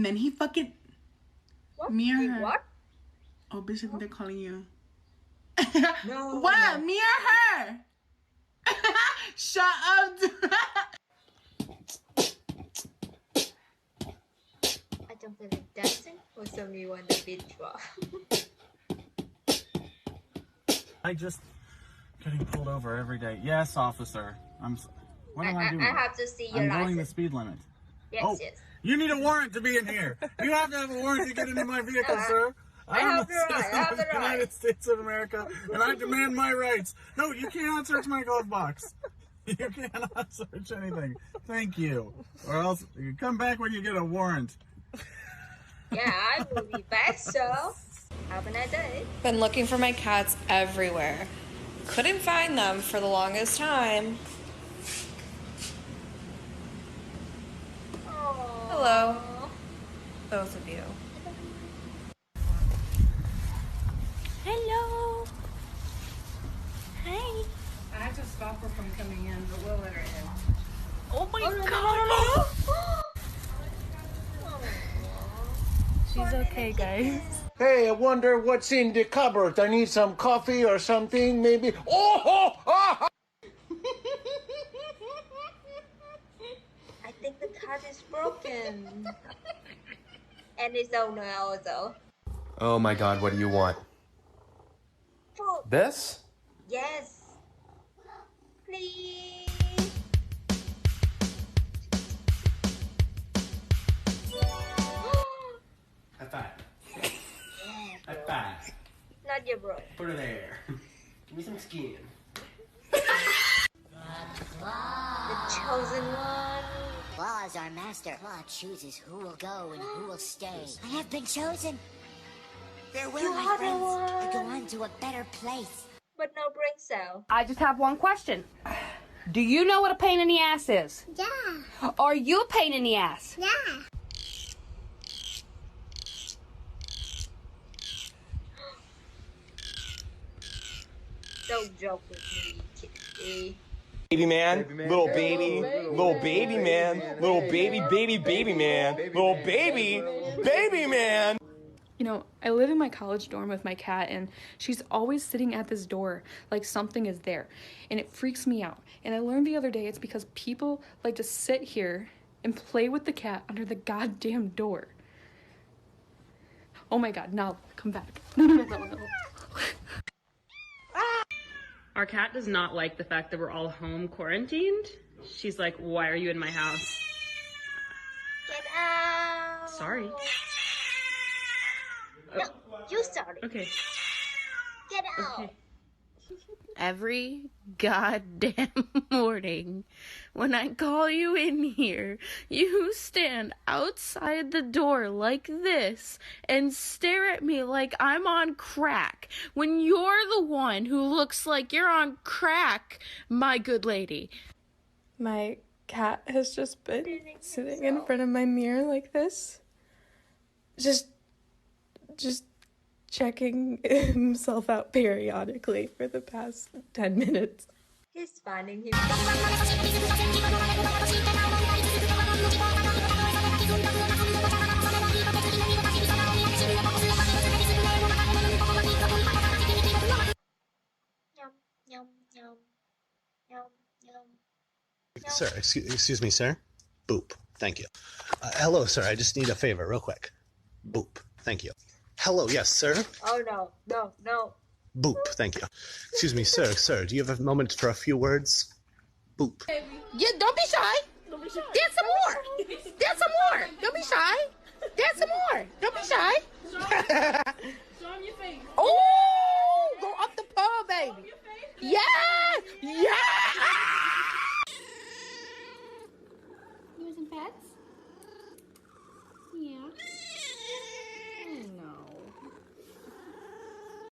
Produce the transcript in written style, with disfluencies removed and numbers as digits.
And then he fucking... What? Me or her? What? Oh, bitch, I think they're calling you. No. What? Me or her? Shut up. I don't feel like dancing or somebody want the beach bar. I just getting pulled over every day. Yes, officer. What am I doing? I have to see your I'm license. going the speed limit. Yes, yes. You need a warrant to be in here. You have to have a warrant to get into my vehicle, sir. I have the right. I have the right. United States of America, and I demand my rights. No, you cannot search my glove box. You cannot search anything. Thank you. Or else you come back when you get a warrant. Yeah, I will be back, so have a nice day. Been looking for my cats everywhere. Couldn't find them for the longest time. Aww. Hello, both of you. Hello. Hey. I had to stop her from coming in, but we'll let her in. Oh my God. She's okay, guys. Hey, I wonder what's in the cupboard. I need some coffee or something, maybe. Oh! I think the cat is broken. And its owner also. Oh my God, what do you want? Food. This? Yes. Please. High five. High five. Not your bro. Put her there. Give me some skin. The chosen one. Claw is our master. Claw chooses who will go and who will stay. I have been chosen. Farewell, my friends. I go on to a better place. But no brain cell. I just have one question. Do you know what a pain in the ass is? Yeah. Are you a pain in the ass? Yeah. Don't joke with me, kitty. Baby man, little baby man, little baby, baby man, little baby man. You know, I live in my college dorm with my cat, and she's always sitting at this door like something is there, and it freaks me out. And I learned the other day it's because people like to sit here and play with the cat under the goddamn door. Oh my God, now come back. No. Our cat does not like the fact that we're all home quarantined. She's like, why are you in my house? Get out. Sorry. No, you started. Okay. Get out. Okay. Every goddamn morning when I call you in here, you stand outside the door like this and stare at me like I'm on crack when you're the one who looks like you're on crack, my good lady. My cat has just been sitting in front of my mirror like this. Just checking himself out periodically for the past 10 minutes. He's finding him. Yum, yum, yum, yum. Sir, excuse me, sir. Boop. Thank you. Hello, sir. I just need a favor real quick. Boop. Thank you. Hello, yes, sir. Oh, no. Boop. Thank you. Excuse me, sir. Do you have a moment for a few words? Boop. Yeah, don't be shy. Dance some more. Dance some more. Don't be shy. Dance some more. Don't be shy. Show him your face. Oh, go up the pole, baby. Yeah.